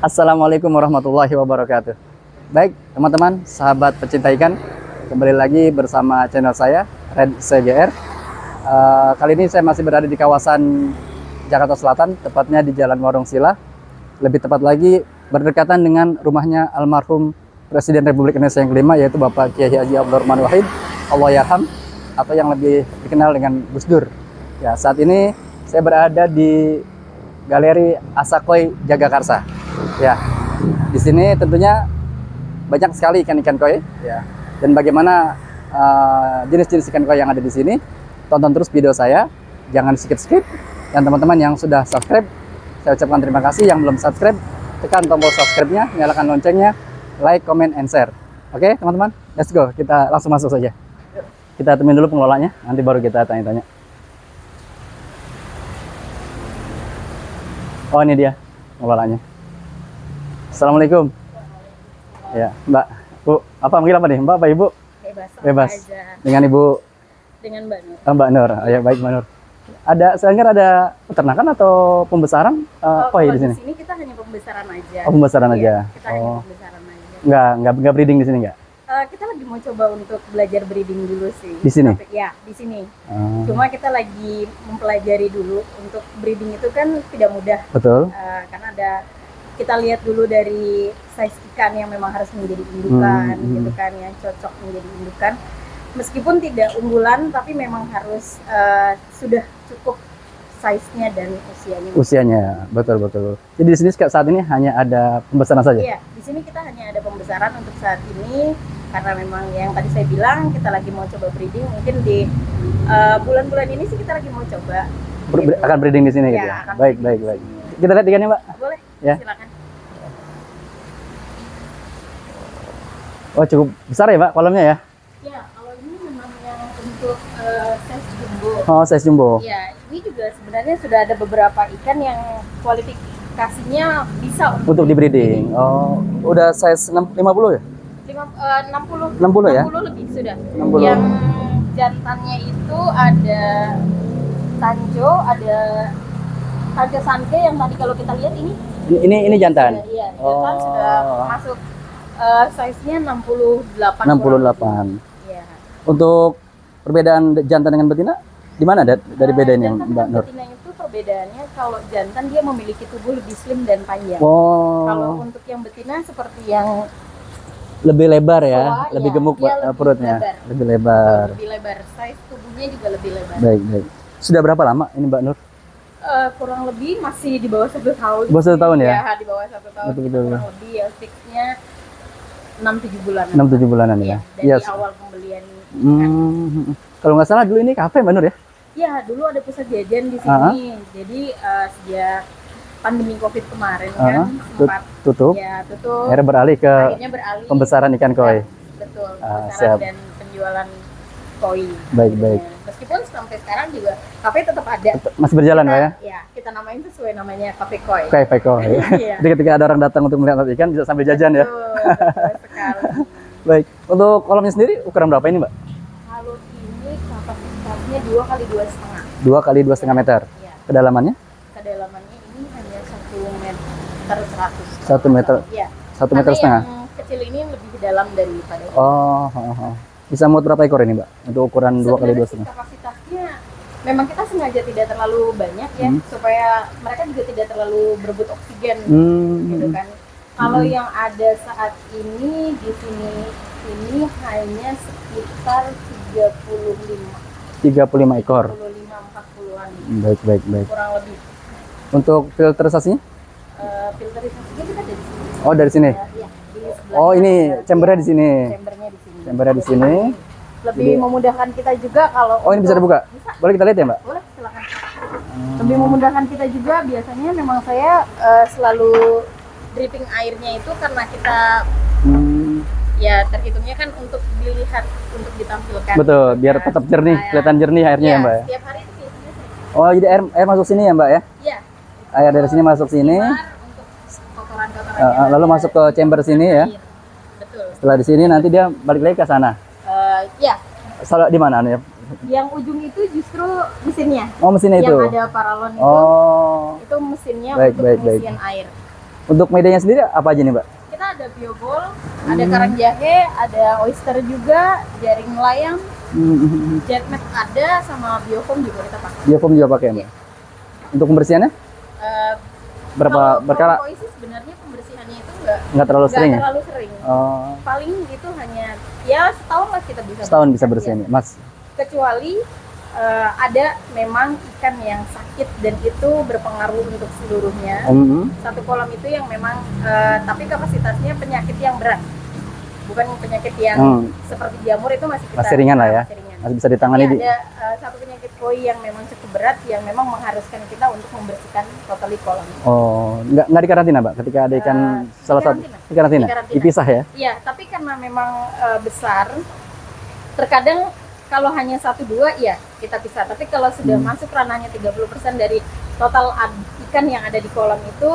Assalamualaikum warahmatullahi wabarakatuh. Baik, teman-teman, sahabat pecinta ikan, kembali lagi bersama channel saya, Red CGR. Kali ini saya masih berada di kawasan Jakarta Selatan, tepatnya di Jalan Warung Sila. Lebih tepat lagi, berdekatan dengan rumahnya almarhum Presiden Republik Indonesia yang kelima, yaitu Bapak Kiai Haji Abdurrahman Wahid, Allahyarham, atau yang lebih dikenal dengan Gus Dur. Ya, saat ini saya berada di Galeri Asakoi Jagakarsa. Ya, di sini tentunya banyak sekali ikan-ikan koi. Ya, dan bagaimana jenis-jenis ikan koi yang ada di sini? Tonton terus video saya, jangan skip-skip. Dan teman-teman yang sudah subscribe, saya ucapkan terima kasih. Yang belum subscribe, tekan tombol subscribe-nya, nyalakan loncengnya, like, comment, and share. Oke, teman-teman, let's go. Kita langsung masuk saja. Kita temuin dulu pengelolanya, nanti baru kita tanya-tanya. Oh, ini dia pengelolanya. Assalamualaikum. Ya, Mbak, Bu, apa manggil apa nih? Mbak apa Ibu? Bebas. Bebas. Aja. Dengan Ibu? Dengan Mbak Nur. Mbak Nur. Ya, baik Mbak Nur. Saya dengar ada peternakan atau pembesaran koi di sini? Di sini kita hanya pembesaran aja. Oh, pembesaran aja. Kita hanya pembesaran aja. Enggak breeding di sini enggak? Kita lagi mau coba untuk belajar breeding dulu sih. Di sini? Ya, di sini. Cuma kita lagi mempelajari dulu. Untuk breeding itu kan tidak mudah. Betul. Karena kita lihat dulu dari size ikan yang memang harus menjadi indukan, gitu kan, yang cocok menjadi indukan. Meskipun tidak unggulan, tapi memang harus sudah cukup size-nya dan usianya. Usianya, betul. Jadi di sini saat ini hanya ada pembesaran saja? Iya, di sini kita hanya ada pembesaran untuk saat ini. Karena memang yang tadi saya bilang, kita lagi mau coba breeding. Mungkin di bulan-bulan ini sih kita lagi mau coba. Gitu. Akan breeding di sini gitu ya? Baik. Kita lihat ikannya, Mbak? Boleh, ya. Silakan. Oh, cukup besar ya, Mbak, kolamnya ya? Ya, kalau ini memang yang untuk size jumbo. Oh, size jumbo. Ya, ini juga sebenarnya sudah ada beberapa ikan yang kualifikasinya bisa untuk di breeding. Oh, udah size 50 ya? 60 ya? 60 lebih sudah. 60. Yang jantannya itu ada Tanjo, ada Tanjo Sanke yang tadi kalau kita lihat ini jantan. Iya, jantan sudah masuk size-nya 68. 68. Iya. Untuk perbedaan jantan dengan betina di mana dari bedaannya, Mbak Nur? Betina itu perbedaannya kalau jantan dia memiliki tubuh lebih slim dan panjang. Oh. Kalau untuk yang betina seperti yang lebih lebar ya, lebih ya, gemuk perutnya. Lebih lebar. Lebih lebar, size tubuhnya juga lebih lebar. Baik. Sudah berapa lama ini, Mbak Nur? Kurang lebih masih di bawah 1 tahun. Di bawah 1 tahun ya? Ya, di bawah 1 tahun. Betul. Kurang lebih ya, fixnya 6-7 bulanan. 6-7 bulanan ya? Dari awal pembelian. Kalau nggak salah dulu ini kafe, Mbak Nur ya? Iya, dulu ada pusat jajan di sini. Jadi sejak pandemi COVID kemarin kan sempat tutup. Ya, tutup. Akhirnya beralih ke pembesaran ikan koi. Betul, pembesaran dan penjualan koi. Baik. Meskipun sampai sekarang juga kafe tetap ada. Masih berjalan, Pak ya? Ya, kita namain sesuai namanya kafe koi. Kafe koi. Iya. Jadi ketika ada orang datang untuk melihat ikan bisa sambil jajan ya. Betul sekali. Baik. Untuk kolamnya sendiri ukuran berapa ini, Mbak? Kalau ini kapasitasnya 2 kali 2,5. 2 kali 2,5 meter. Ya. Kedalamannya? Kedalamannya ini hanya 1 meter 100. 1 meter. Iya. 1 meter setengah. Yang kecil ini lebih dalam daripada ini. Oh. Bisa muat berapa ekor ini, Mbak? Untuk ukuran 2 kali 2,5. Kapasitasnya memang kita sengaja tidak terlalu banyak ya, supaya mereka juga tidak terlalu berebut oksigen, gitu kan. Kalau yang ada saat ini di sini hanya sekitar 35 ekor. 35-40-an. Baik. Kurang lebih. Untuk filterisasinya? Filterisasinya kita dari sini. Oh, dari sini. Iya, di sebelah Oh, ini chambernya di sini. Chambernya di sini. Lebih memudahkan kita juga kalau ini bisa dibuka? Bisa. Boleh kita lihat ya, Mbak? Boleh, silakan. Lebih memudahkan kita juga, biasanya memang saya selalu dripping airnya itu karena kita ya terhitungnya kan untuk dilihat, untuk ditampilkan. Betul, biar tetap jernih, kelihatan jernih airnya ya, Mbak ya? Setiap hari itu biasanya saya. Oh, jadi air masuk sini ya, Mbak ya? Iya. Air dari sini masuk sini. Untuk kotoran-kotoran. Lalu masuk ke chamber sini ya? Betul. Setelah di sini nanti dia balik lagi ke sana. Ya. Salah di mana ya? Yang ujung itu justru mesinnya. Oh, mesinnya itu. Yang ada paralon itu. Oh. Itu mesinnya Baik, untuk baik. pengisian air. Untuk medianya sendiri apa aja nih, Mbak? Kita ada biobol, ada karang jahe, ada oyster juga, jaring layang, jetmet ada, sama biofoam juga kita pakai. Biofoam juga pakai, Mbak. Untuk pembersihannya Eh, berapa berkala? Kalau koi sih sebenarnya pembersihannya itu Nggak terlalu sering ya? terlalu sering. Oh, Paling itu hanya ya setahun lah kita bisa. setahun bisa bersihkan, bersihin, Mas. kecuali ada memang ikan yang sakit dan itu berpengaruh untuk seluruhnya. Satu kolam itu yang memang tapi kapasitasnya penyakit yang berat, bukan penyakit yang seperti jamur, itu masih ringan lah ya, masih ringan. masih bisa ditangani. Tapi ada satu penyakit koi yang memang cukup berat yang memang mengharuskan kita untuk membersihkan totally kolam. Oh, nggak dikarantina, Mbak, ketika ada ikan salah satu dikarantina, dipisah ya? Iya, tapi karena memang besar, terkadang kalau hanya 1-2 ya kita pisah. Tapi kalau sudah masuk ranahnya 30% dari total ikan yang ada di kolam itu,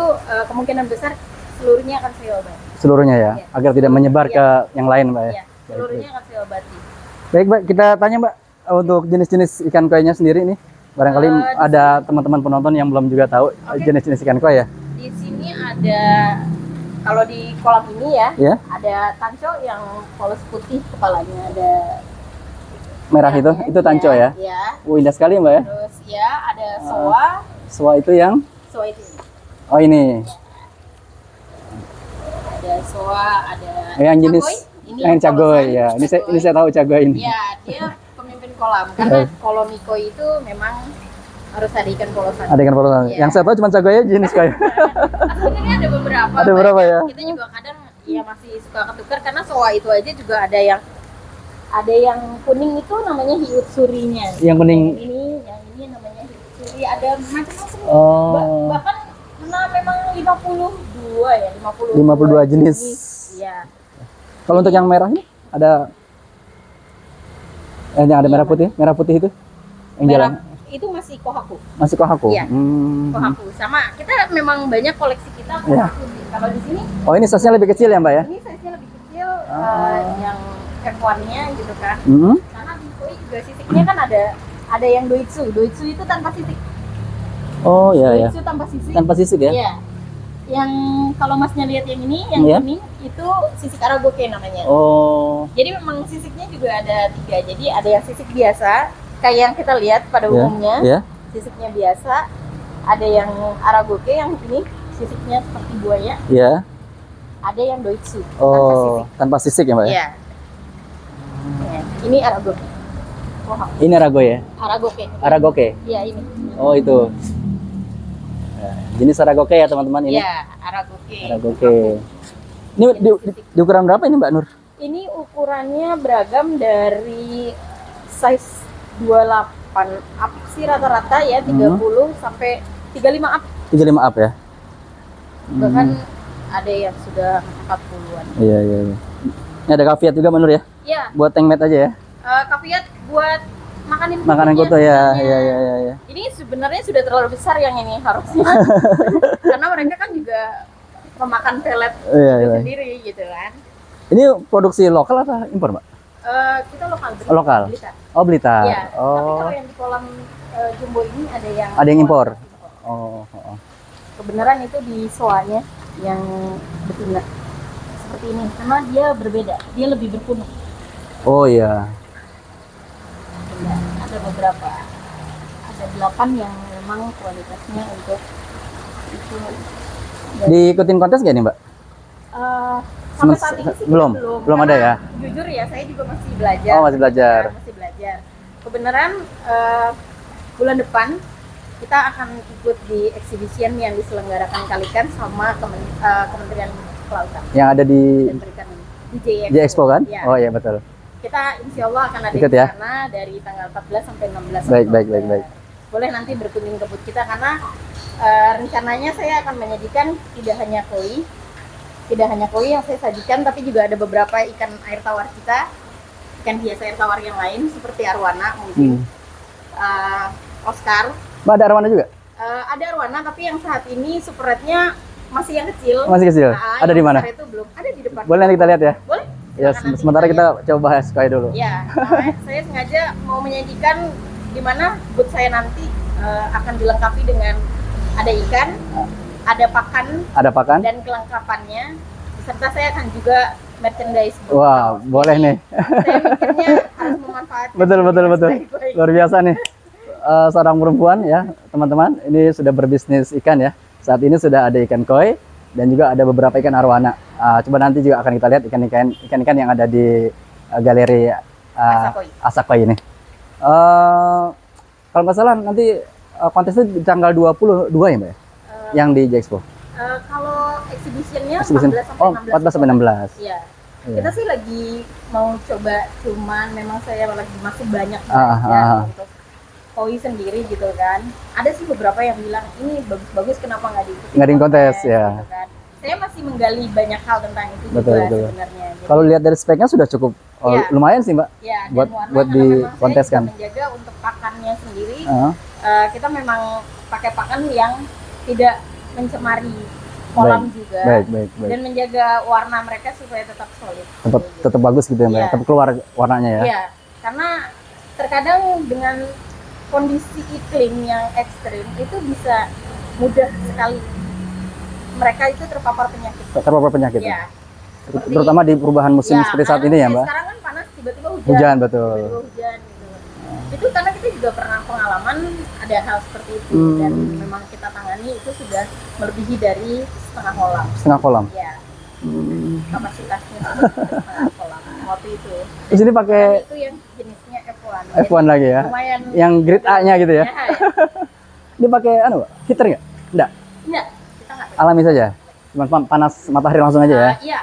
kemungkinan besar seluruhnya akan saya obati. Seluruhnya ya, Iya. agar tidak menyebar ke yang lain, Mbak ya? Iya, seluruhnya akan saya obati. Baik, Mbak, kita tanya, Mbak, untuk jenis-jenis ikan koinya sendiri nih. Barangkali ada teman-teman penonton yang belum juga tahu jenis-jenis ikan koi ya. Di sini ada, kalau di kolam ini ya, ada tanco yang polos putih kepalanya, ada merah itu tanco ya. Iya. Indah sekali, Mbak ya. Terus ya ada soa. Soa itu yang? Soa itu. Oh, ini. Ada soa, ada yang jenis cagoy. Ini yang cagoy ya. Ini saya tahu cagoy ini. Ya, dia pemimpin kolam karena koloni koi itu memang harus ada ikan polosan. Ada ikan polosan. Ya. Yang saya tahu cuma cagoy aja jenis koi. Sebenarnya ada beberapa. Ada beberapa ya. Kita juga kadang ya masih suka ketukar karena soa itu aja juga ada yang kuning itu namanya hiut surinya. Yang kuning. Yang ini namanya hiut suri. Ada macam-macam. Oh. Bahkan memang 52 ya, 52 jenis. Iya. Kalau untuk yang merah ini ada yang ada merah putih itu yang jalan. Itu masih kohaku. Masih kohaku. Iya. Kohaku sama kita memang banyak koleksi kita kohaku. Kalau di sini ini size-nya lebih kecil ya, Mbak ya? ini size-nya lebih kecil, yang F1-nya gitu kan. Karena di koi juga sisiknya kan ada yang doitsu. Doitsu itu tanpa sisik. Oh iya. Doitsu tanpa sisik. Tanpa sisik ya? Iya. Yang kalau Masnya lihat yang ini, yang kuning itu sisik aragoke namanya. Oh. Jadi memang sisiknya juga ada 3. Jadi ada yang sisik biasa, kayak yang kita lihat pada umumnya. Sisiknya biasa. Ada yang aragoke yang ini sisiknya seperti buaya. Iya. Ada yang doitsu tanpa sisik ya, Mbak ya? Iya. Ini aragoke. Ini aragoke ya? Aragoke. Iya, ini. Oh, itu. Jenis aragoke ya, teman-teman ini. Iya, aragoke. Ini di ukuran berapa ini, Mbak Nur? Ini ukurannya beragam dari size 28 up sih rata-rata ya, 30 sampai 35 up. 35 up ya. Bahkan ada yang sudah 40-an. Iya. Ini ada kaviat juga, Mbak Nur ya? Iya. Buat tank mat aja ya? Kaviat buat makanan kutu ya. Iya. Ini sebenarnya sudah terlalu besar yang ini harusnya. Karena mereka kan juga memakan pelet sendiri gitu kan. Ini produksi lokal atau impor, Mbak? Kita lokal. Lokal. Blitar. Oh, Blitar. Iya. Tapi kalau yang di kolam jumbo ini ada yang impor. Oh. Kebenaran itu di soanya yang betina seperti ini, karena dia berbeda, dia lebih berkuning. Oh iya. Ada beberapa, ada 8 yang memang kualitasnya untuk itu. Diikutin kontes gak nih, Mbak? Sampai saat ini sih belum ada ya. Jujur ya, saya juga masih belajar. Oh, masih belajar. Kebenaran bulan depan kita akan ikut di exhibition yang diselenggarakan Kalikan sama Kementerian Kelautan. Yang ada di J-Expo kan? Ya. Oh iya, betul. Kita insya Allah akan ada ikut di ya? sana dari tanggal 14 sampai 16 Baik. Boleh nanti berkunjung ke booth kita karena rencananya saya akan menyajikan tidak hanya koi yang saya sajikan, tapi juga ada beberapa ikan air tawar kita, ikan hias air tawar yang lain seperti arwana mungkin, Oscar. Mbak, ada arwana juga? Ada arwana, tapi yang saat ini super red-nya masih yang kecil. Masih kecil? Ada di mana? Itu belum ada di depan. Boleh nanti kita lihat ya? Boleh. Ya, sementara kita coba bahas koi dulu. Ya, saya sengaja mau menyajikan di mana booth saya nanti akan dilengkapi dengan ada ikan, ada pakan Ada pakan? dan kelengkapannya, serta saya akan juga merchandise. Wah, boleh nih. Saya mikirnya harus memanfaatkan. Betul. Baik-baik. Luar biasa nih. Seorang perempuan ya, teman-teman. Ini sudah berbisnis ikan ya. Saat ini sudah ada ikan koi dan juga ada beberapa ikan arwana. Coba nanti juga akan kita lihat ikan-ikan yang ada di galeri Asakoi ini. Kalau nggak salah nanti kontesnya di tanggal 22 ya Mbak ya? Yang di J-Expo. Kalau exhibitionnya Exhibition. 14 sampai 16. 14 sampai 16. Iya. Iya. Kita sih lagi mau coba, cuman memang saya lagi masih banyak Ah, belajar untuk koi sendiri gitu kan. Ada sih beberapa yang bilang ini bagus-bagus, kenapa nggak diikuti Nggak di kontes, ya. gitu kan. Saya masih menggali banyak hal tentang itu Betul. juga sebenarnya. Jadi, Kalau lihat dari speknya sudah cukup Iya. lumayan sih Mbak. ya, dan buat warna, buat karena di memang saya kontes juga kan. menjaga untuk pakannya sendiri. Ah, Kita memang pakai pakan yang tidak mencemari kolam juga. baik. Dan menjaga warna mereka supaya tetap solid. Tetap bagus gitu ya Mbak. Iya. Tetap keluar warnanya ya. Iya, karena terkadang dengan kondisi iklim yang ekstrim itu bisa mudah sekali mereka itu terpapar penyakit. Terpapar penyakit. Ya, seperti- Terutama di perubahan musim ya, seperti saat karena ini ya kayak Mbak. Sekarang kan panas, tiba-tiba hujan. Hujan, betul. Tiba-tiba hujan gitu. Itu karena kita juga pernah pengalaman ada hal seperti itu dan memang kita tangani itu sudah melebihi dari setengah kolam. Setengah kolam. Ya, kapasitasnya sudah setengah kolam waktu itu. Terus ini pakai Dan itu yang jenisnya F1. F1 lagi ya. Lumayan. Yang grade A-nya gitu ya. Ya. Ini pakai heater nggak? Enggak. Enggak, kita nggak. Alami saja. Cuma panas matahari langsung aja ya. Iya.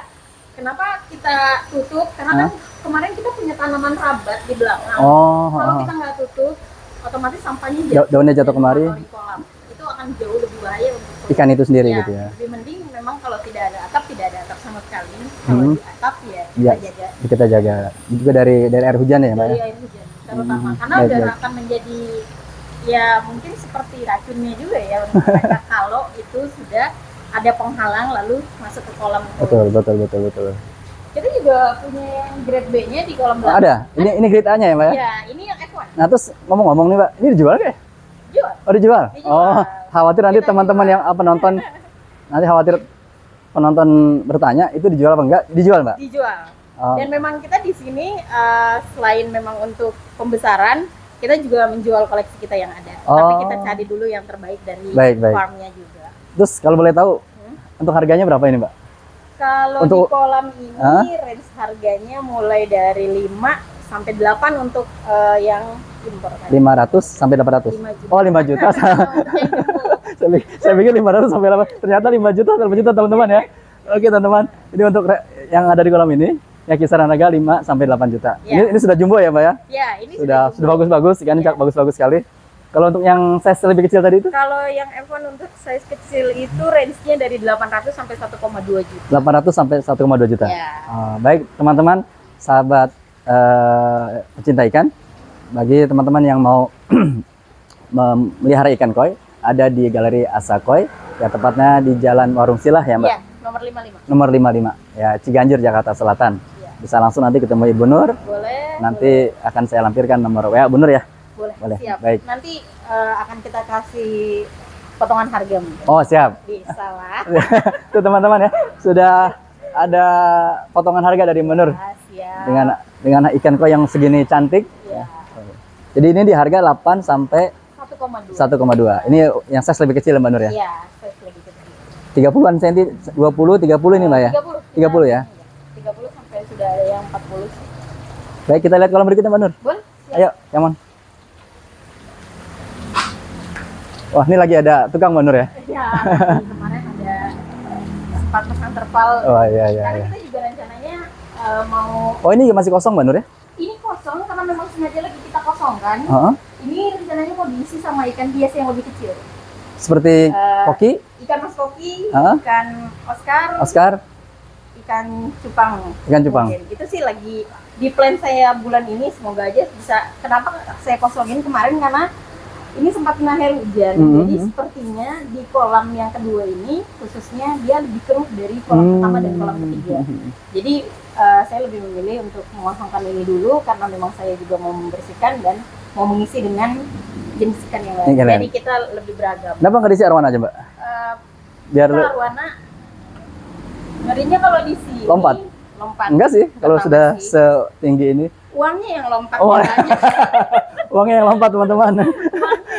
Kenapa kita tutup? Karena kan kemarin kita punya tanaman rabat di belakang. Oh, Kalau kita nggak tutup, otomatis sampahnya daunnya jatuh kemari. di kolam. Itu akan jauh lebih bahaya untuk Ikan itu sendiri ya, gitu ya. lebih mending memang kalau tidak ada atap sama sekali. Kalau di atap ya Iya. kita jaga Kita jaga juga dari air hujan ya Mbak dari ya. air hujan terutama karena Baik, udah baik. akan menjadi ya mungkin seperti racunnya juga ya untuk mereka kalau itu sudah ada penghalang lalu masuk ke kolam itu. Betul. Kita juga punya yang grade B-nya di kolam Oh, belakang. ada. Ini grade A-nya ya Mbak ya. Ya, ini yang F1. Nah, terus ngomong-ngomong nih Mbak, ini dijual nggak ya? Jual. Oh, dijual. Dijual. Oh, khawatir nanti Kita teman-teman jual. yang penonton nanti khawatir penonton bertanya itu dijual apa enggak? Dijual, Mbak. Dijual. Oh, Dan memang kita di sini selain memang untuk pembesaran, kita juga menjual koleksi kita yang ada. Tapi Oh. kita cari dulu yang terbaik dari Baik. farmnya juga. Terus kalau boleh tahu untuk harganya berapa ini, Mbak? Kalau Untuk- di kolam ini range harganya mulai dari 5 sampai 8 untuk yang impor kan. 500 sampai 800. 5 juta. Oh, 5 juta. Untuk yang jumbo. Saya pikir 500 sampai 8. Ternyata 5 juta sampai 8 juta, teman-teman ya. Oke, teman-teman. Ini untuk yang ada di kolam ini ya kisaran harga 5 sampai 8 juta. Ya. Ini sudah jumbo ya, Mbak ya? Ya, ini Sudah jumbo. bagus-bagus, ikannya Ya. bagus-bagus sekali. Kalau untuk yang size lebih kecil tadi itu Kalau yang F1 untuk size kecil itu range-nya dari 800 sampai 1,2 juta. 800 sampai 1,2 juta. Ya. Baik, teman-teman, sahabat pecinta ikan, bagi teman-teman yang mau memelihara ikan koi, ada di Galeri Asakoi, ya tepatnya di Jalan Warung Silah ya, Mbak. Ya, nomor 55. Nomor 55, ya Ciganjur, Jakarta Selatan. Ya. Bisa langsung nanti ketemu Ibu Nur. Boleh. Nanti akan saya lampirkan nomor WA Bu Nur ya. Boleh. Siap. Baik. Nanti akan kita kasih potongan harga mungkin. Oh, siap. Bisa lah. Tuh teman-teman ya, sudah ada potongan harga dari Bu Nur Ah, siap. dengan ikan koi yang segini cantik. Ya. Jadi ini di harga 8 sampai 1,2. 1,2. Ini yang size lebih kecil Mbak Nur ya. Iya, size lagi kecil. 30-an senti, 20, 30 ini Mbak ya. 30. 30 ya. 30 sampai sudah ada yang 40. Baik, kita lihat kolam berikutnya Mbak Nur. Boleh? Siap. Ayo, come on. Wah, ini lagi ada tukang Mbak Nur ya. Ya, kemarin ada sempat pesan terpal. Oh iya. Karena kita juga rencananya mau Oh, ini masih kosong Mbak Nur ya? ini kosong karena memang sengaja lagi kita kosongkan. Heeh. Ini rencananya mau diisi sama ikan hias yang lebih kecil. Seperti koki, Ikan mas koki, Hah? ikan Oscar, Oscar, ikan cupang. ikan cupang. Mungkin. Itu sih lagi di plan saya bulan ini, semoga aja bisa. Kenapa saya kosongin kemarin karena ini sempat kena air hujan. Jadi sepertinya di kolam yang kedua ini khususnya dia lebih keruh dari kolam pertama dan kolam ketiga. Jadi saya lebih memilih untuk mengosongkan ini dulu karena memang saya juga mau membersihkan dan mau mengisi dengan jenis ikan yang lain. Yang lain. Jadi kita lebih beragam. Kenapa nggak diisi arwana aja Mbak? Biar Kita arwana ngerinya kalau di sini Lompat? lompat. enggak sih kalau Pertama sudah sih. setinggi ini. Uangnya yang lompat Oh. banyak. Uangnya yang lompat teman-teman. Uangnya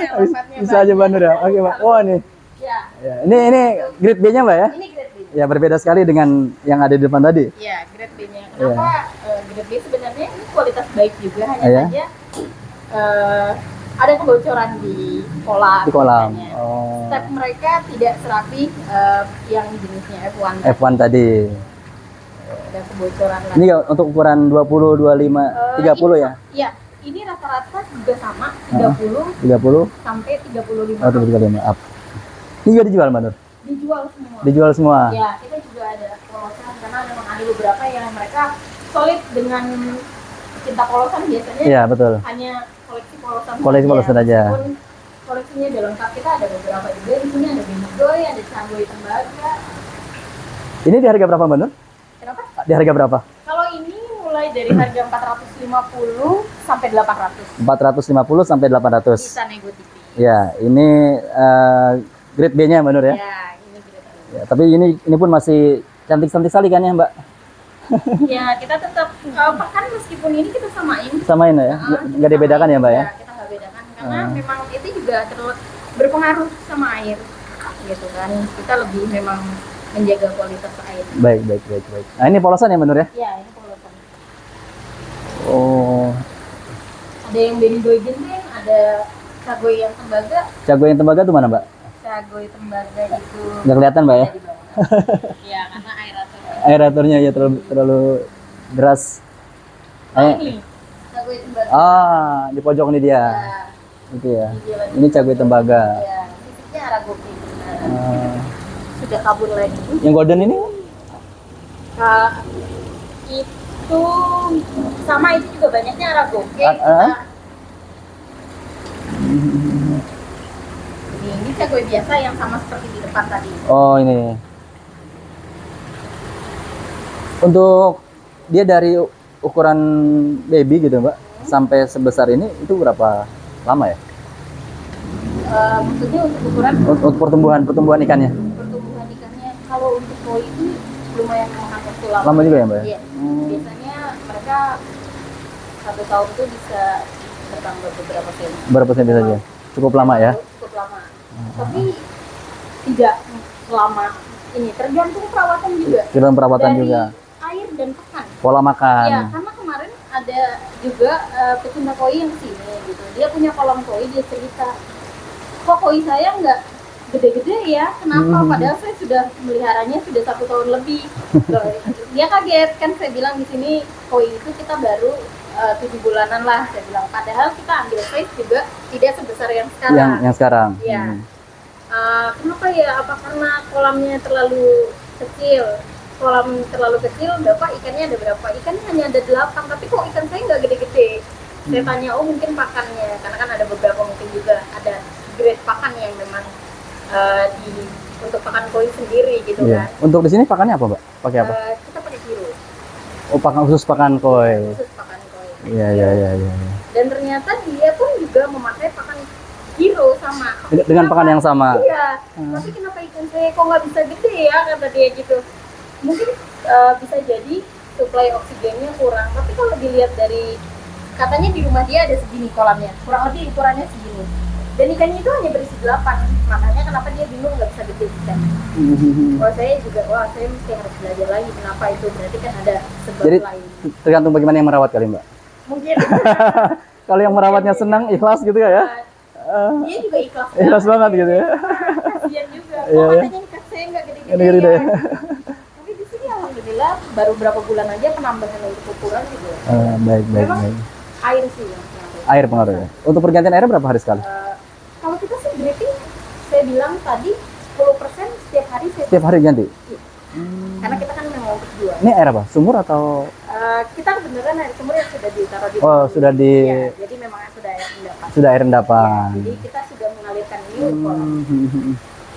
yang lompatnya Bisa aja Mbak Nur ya. Oke Mbak. Wah nih. Ya, Ya, ini grade B-nya Mbak ya? ini grade B. Ya berbeda sekali dengan yang ada di depan tadi. Ya, grade B-nya. Kenapa grade B sebenarnya ini kualitas baik juga, hanya Iya. saja ada kebocoran di kolam. Di kolam. misalnya. Oh. Step mereka tidak serapi yang jenisnya F1. F1 tadi. Ada kebocoran lah. Ini untuk ukuran 20, 25, 30 ya? Iya, ini rata-rata juga sama 30 30 sampai 35. atau 35 up. Ini juga dijual Mbak Nur? Dijual semua. Dijual semua. Ya, kita juga ada polosan karena memang ada beberapa yang mereka solid dengan cinta polosan biasanya. Iya, betul. Hanya koleksi polosan. Koleksi saja. polosan aja. Meskipun koleksinya udah lengkap, kita ada beberapa juga di sini, ada Benigoy, ada Cagoy Tembaga. Ini di harga berapa Mbak Nur? Kenapa? Di harga berapa? Kalau ini mulai dari harga 450 sampai 800. 450 sampai 800. Bisa nego tipis. Ya, ini grade B-nya Mbak Nur ya. Ya, ini grade A. Ya, tapi ini pun masih cantik-cantik sekali kan ya Mbak? Ya, kita tetap kan meskipun ini kita samain. Samain ya? Nggak dibedakan ya Mbak ya? Kita nggak bedakan karena memang itu juga berpengaruh sama air, gitu kan. Kita lebih memang menjaga kualitas air. Baik. Nah ini polosan ya Mbak Nur ya? Ya, ini polosan. Oh, Ada yang Benigoy Gendeng, ada Cagoy yang Tembaga. Cagoy yang tembaga tuh mana Mbak? Cagoy Tembaga itu Nggak kelihatan Mbak ya? ada di bawah. Ya, karena aerator. Aeratornya ya terlalu deras. Ini Cagoy Tembaga. Di pojok ini dia. Ya, Itu ya. ini dia lagi. Ini cagoy tembaga. Ya, fisiknya Aragoki. Ah, Sudah kabur lagi. yang golden ini? Itu sama, itu juga banyaknya Aragoke. Ini cagoy biasa yang sama seperti di depan tadi. Oh ini. Untuk dia dari ukuran baby gitu Mbak, sampai sebesar ini itu berapa lama ya? Maksudnya untuk ukuran Untuk pertumbuhan ikannya? pertumbuhan ikannya, kalau untuk koi itu lumayan memakan waktu lama. Lama juga ya Mbak? Iya. Biasanya mereka 1 tahun itu bisa bertambah beberapa senti. Berapa senti saja? Cukup lama ya? Cukup lama. Tapi tidak selama ini, tergantung perawatan juga. Dalam perawatan Dari juga. air dan pakan. Pola makan. Iya, karena kemarin ada juga pecinta koi yang sini gitu. Dia punya kolam koi, dia cerita, kok koi saya nggak gede-gede ya? Kenapa? Padahal saya sudah meliharanya sudah 1 tahun lebih. Loh, dia kaget kan, saya bilang di sini koi itu kita baru 7 bulanan lah, saya bilang. Padahal kita ambil size juga tidak sebesar yang sekarang. Yang sekarang. Iya. Kenapa ya? Apa karena kolamnya terlalu kecil? Kolam terlalu kecil, Bapak ikannya ada berapa? Ikannya hanya ada 8, tapi kok ikan saya nggak gede-gede? Saya tanya, oh mungkin pakannya, karena kan ada beberapa mungkin juga ada grade pakan yang memang untuk pakan koi sendiri gitu Iya. kan. Untuk di sini pakannya apa Mbak? Pakai apa? Kita pakai biru, Oh pakan khusus pakan koi. khusus pakan koi. Iya. Dan ternyata dia pun juga memakai pakan hero sama. Tapi Dengan kenapa- pakan yang sama. Iya. Tapi kenapa ikan saya kok nggak bisa gede ya, kata dia gitu. Mungkin bisa jadi suplai oksigennya kurang. Tapi kalau dilihat dari, katanya di rumah dia ada segini kolamnya, kurang lebih ukurannya segini. Dan ikannya itu hanya berisi 8. Makanya kenapa dia bingung nggak bisa gede ikan. Wah saya juga, saya mesti harus belajar lagi kenapa itu. Berarti kan ada sebab Jadi lain. tergantung bagaimana yang merawat kali Mbak. Mungkin Kalau yang merawatnya senang, ikhlas gitu ya? dia juga ikhlas. Ikhlas banget gitu ya? Kasian juga. Iya, Kok iya. katanya ikan saya nggak gede-gede Gede-gede ya. ya? Tapi di sini alhamdulillah baru berapa bulan aja penambahan untuk ukuran gitu. Baik. Memang air sih yang pengaruh. Air pengaruh ya? Untuk pergantian air berapa hari sekali? Kalau kita sih grading, saya bilang tadi 10% setiap hari saya. Setiap hari ganti? Iya. Karena kita kan memang berdua. Ini air apa? Sumur atau? Kita beneran air sumur yang sudah ditaruh di. Oh sudah di, Ya, jadi memang sudah air endapan. sudah air endapan. Jadi kita sudah mengalirkan ini ke kolam.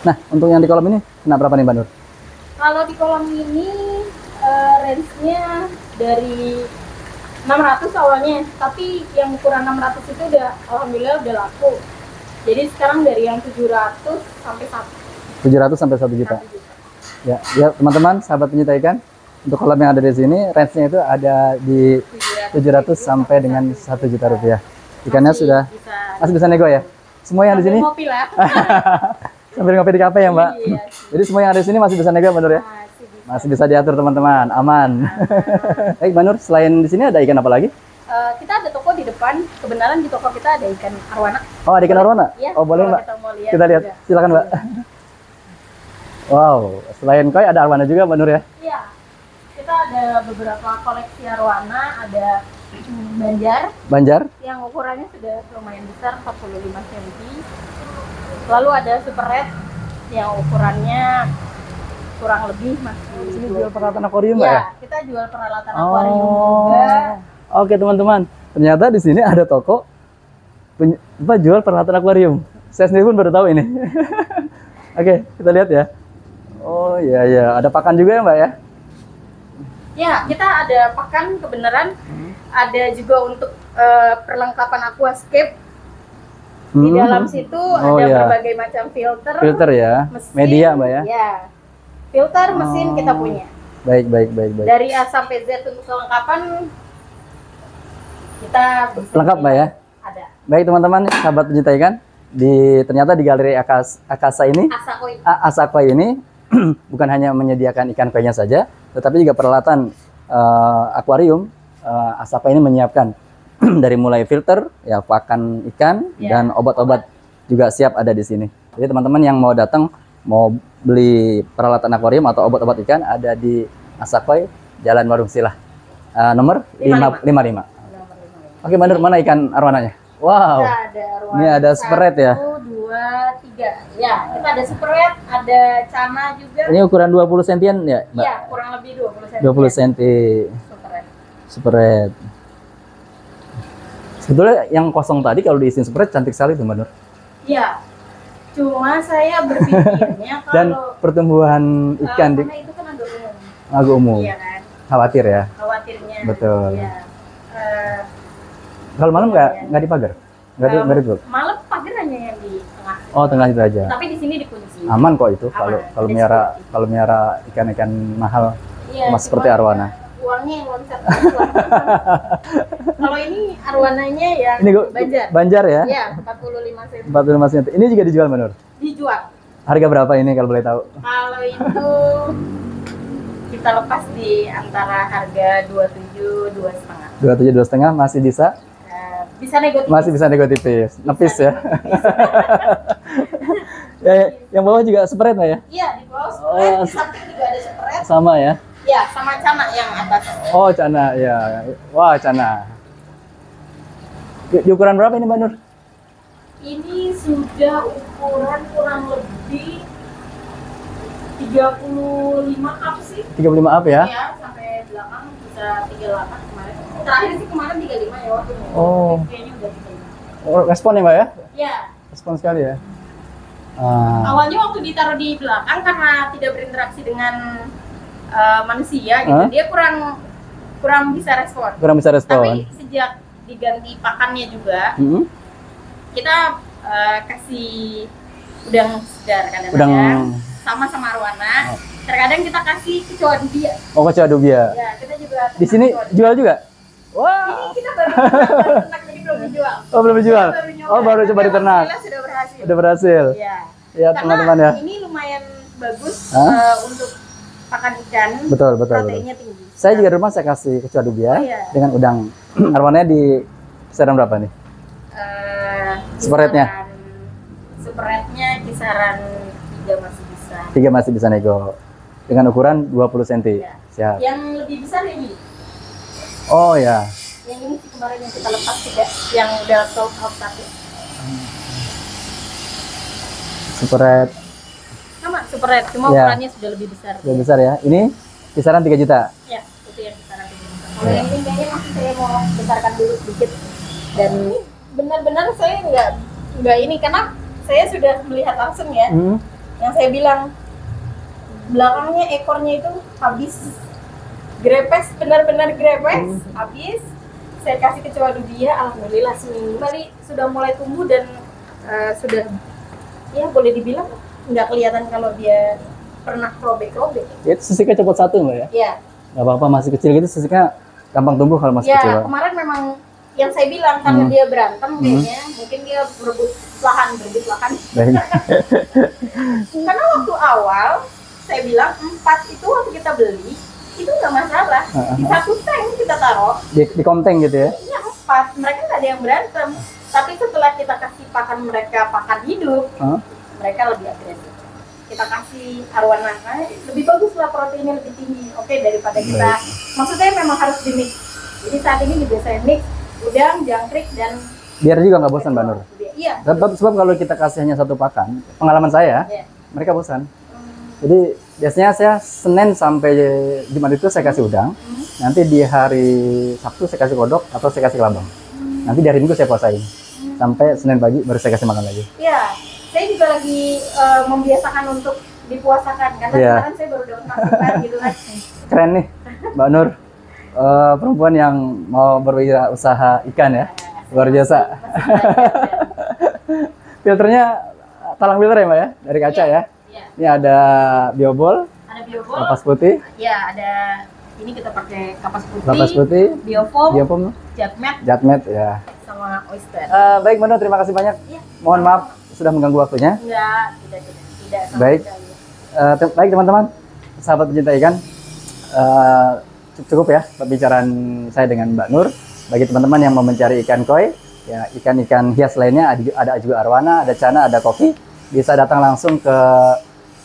Nah untuk yang di kolam ini kena berapa nih Mbak Nur? Kalau di kolam ini range-nya dari 600 awalnya, tapi yang ukuran 600 itu udah alhamdulillah udah laku. Jadi sekarang dari yang 700 sampai 700 sampai 1 juta. 1 juta. Ya, teman-teman, sahabat pencinta ikan, untuk kolam yang ada di sini, range-nya itu ada di 700 sampai dengan 1 juta rupiah. Ikannya masih bisa nego ya. Semua yang di sini Ngopi lah. sambil ngopi di kafe ya, Mbak. Iya. Jadi semua yang ada di sini masih bisa nego, Mbak Nur ya. Masih bisa diatur teman-teman, aman. Baik, Mbak Nur, selain di sini ada ikan apa lagi? Kita ada toko di depan. Kebenaran di toko kita ada ikan arwana. Oh, ada ikan arwana? Iya, Oh, boleh, kalau Mbak. kita mau lihat Kita lihat. juga. Silakan, Mbak. Wow, selain koi ada arwana juga, Mbak Nur ya. Iya. Kita ada beberapa koleksi arwana, ada banjar Banjar, yang ukurannya sudah lumayan besar, 45 cm. Lalu ada super red yang ukurannya kurang lebih masih di sini jual peralatan akuarium, Mbak ya, ya? kita jual peralatan akuarium juga. Oke, teman-teman. Ternyata di sini ada toko jual peralatan akuarium. Saya sendiri pun baru tahu ini. Oke, kita lihat ya. Oh iya ya, ada pakan juga ya, Mbak ya? Ya, kita ada pakan kebenaran. Ada juga untuk perlengkapan aquascape. Di dalam situ Oh, ada iya. berbagai macam filter, Filter ya, mesin, media, Mbak ya? Ya, filter mesin Oh. kita punya. Baik. Dari A sampai Z untuk kelengkapan kita bisa Lengkap, Mbak ya? Ada. Baik, teman-teman, sahabat pencinta ikan. Ternyata di Galeri Akasa ini, Asakoi. Asakoi ini bukan hanya menyediakan ikan koi-nya saja, tetapi juga peralatan akuarium. Asakoi ini menyiapkan dari mulai filter, ya pakan ikan, Ya, dan obat-obat juga siap ada di sini. Jadi teman-teman yang mau datang, mau beli peralatan akuarium atau obat-obat ikan, ada di Asakoi, Jalan Warung Silah, nomor 55. Oke, Mbak Nur, mana ikan arwananya? Wow, Kita ada arwana. ini ada super red ya? 1, 2, 3. Ya, kita ada super red, ada cana juga. Ini ukuran 20 sentian ya, Mbak? Ya, kurang lebih 20 cm. 20 cm. Super red. Super red. Sebetulnya yang kosong tadi kalau diisiin super red cantik sekali tuh, Mbak Nur. Ya, cuma saya berpikirnya kalau Dan pertumbuhan ikan di karena itu kan agak umum. agak umum. Iya kan? Khawatir ya. Khawatirnya. Betul. Ya. Kalau malam nggak dipagar? Nggak ditutup? Malam pagar hanya yang di tengah. Oh, tengah itu aja. Tapi di sini dikunci. Aman kok itu Aman. kalau Ada kalau miara ikan-ikan mahal Iya, mas seperti cuma arwana. Uangnya yang loncat. Kalau ini arwananya yang Ini gua, banjar. Banjar ya? Iya, 45 cm. 45 cm. Ini juga dijual, Mbak Nur? Dijual. Harga berapa ini kalau boleh tahu? Kalau itu kita lepas di antara harga 27, 2,5. 27, 2,5 masih bisa? Bisa nego tipis. Masih bisa nego tipis. Nepis ya. Ya, yang bawah juga spread Mbak ya? Iya, di bawah spread, Oh, di samping juga ada spread. Sama ya? Ya, sama cana yang atas. Oh, cana ya. Wah, cana. Di ukuran berapa ini, Mbak Nur? Ini sudah ukuran kurang lebih 35 up sih. 35 up ya? Ya, sampai belakang bisa 38 kemarin. Terakhir sih kemarin 35 ya waktu itu. Oh. Kayaknya udah 35. Oh, respon ya, Mbak ya? Ya, Respon sekali ya. awalnya waktu ditaruh di belakang karena tidak berinteraksi dengan manusia gitu, dia kurang bisa respon. Kurang bisa respon. Tapi sejak diganti pakannya juga, Hmm? kita kasih udang segar kadang-kadang Udang. sama arwana. Terkadang kita kasih kecoa dubia. Oh, kecoa dubia. Ya, kita juga Di sini ternak kecoa dubia. jual juga? Ini Wah. kita baru ternak jadi belum dijual. Oh, belum dijual. Kita baru nyoba. Oh, baru coba Tapi diternak. alhamdulillah sudah berhasil. Udah berhasil. Iya. Ya, Karena teman-teman ya. ini lumayan bagus Hah? untuk pakan ikan. Betul. Proteinnya tinggi. Saya juga di rumah saya kasih kecoa dubia Oh, iya. dengan udang. Arwananya di kisaran berapa nih? Spreadnya? Spreadnya kisaran 3 masih bisa. 3 masih bisa nego. Dengan ukuran 20 cm. Ya. Siap. Yang lebih besar ini. Oh ya. Yang ini sih kemarin yang kita lepas juga, yang udah sold out satu. Spread Sama super red, cuma Ya. ukurannya sudah lebih besar. lebih besar ya. Ini kisaran 3 juta. Ya, itu yang kisaran 3 juta. Kalau yang ini kayaknya masih saya mau besarkan dulu sedikit. Dan ini benar-benar saya nggak ini karena saya sudah melihat langsung ya. Hmm. Yang saya bilang belakangnya ekornya itu habis grepes, benar-benar grepes, habis. Saya kasih kecoa dubia, alhamdulillah seminggu kali sudah mulai tumbuh dan sudah ya boleh dibilang nggak kelihatan kalau dia pernah robek-robek. Itu sisiknya copot satu Mbak ya? Iya. Nggak apa-apa, masih kecil gitu sisiknya gampang tumbuh kalau masih kecil. Ya, kemarin memang yang saya bilang karena dia berantem kayaknya, mungkin dia berebut lahan. Baik. Karena waktu awal saya bilang 4 itu waktu kita beli itu nggak masalah. Di satu tank kita taruh. Di konteng gitu ya? Iya 4, mereka nggak ada yang berantem. Tapi setelah kita kasih pakan mereka pakan hidup, mereka lebih agresif. Kita kasih arwana, lebih bagus lah, proteinnya lebih tinggi. Oke, daripada kita. Maksudnya memang harus di mix. Jadi saat ini juga saya mix udang, jangkrik, dan biar juga nggak bosan Mbak Nur. Iya. Sebab kalau kita kasih hanya satu pakan, pengalaman saya, mereka bosan. Jadi biasanya saya Senin sampai Jumat itu saya kasih udang. Nanti di hari Sabtu saya kasih kodok atau saya kasih kelabang. Nanti di hari Minggu saya puasain. Sampai Senin pagi baru saya kasih makan lagi. Iya. Saya juga lagi membiasakan untuk dipuasakan karena kemarin saya baru dapat masukan gitu kan. Keren nih Mbak Nur. Perempuan yang mau berwirausaha ikan ya, luar biasa. Filternya talang filter ya Mbak ya, dari kaca ya. Ini ada biobol, kapas putih. Ya, ada ini kita pakai kapas putih, biofoam, jatmet ya. sama oyster. Baik Mbak Nur, terima kasih banyak. Mohon maaf sudah mengganggu waktunya. Enggak, tidak sama Baik. sekali. Baik teman-teman, sahabat pecinta ikan. Cukup ya pembicaraan saya dengan Mbak Nur. Bagi teman-teman yang mau mencari ikan koi, ya ikan-ikan hias lainnya, ada juga arwana, ada cana, ada koki, bisa datang langsung ke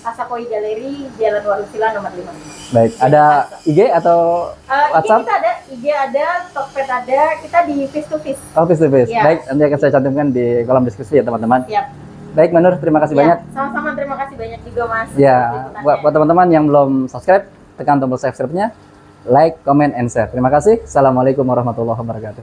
Asa Koi Galeri, Jalan Warusila nomor 5. Baik, ada IG atau WhatsApp? Kita ada IG, ada Tokped, ada, kita di face to face. Oh, face to face. Ya. Baik, nanti akan saya cantumkan di kolom diskusi ya teman-teman. Siap. Baik Mbak Nur, terima kasih banyak. Sama-sama, terima kasih banyak juga Mas. Ya, buat teman-teman yang belum subscribe, tekan tombol subscribe-nya, like, comment, and share. Terima kasih. Assalamualaikum warahmatullahi wabarakatuh.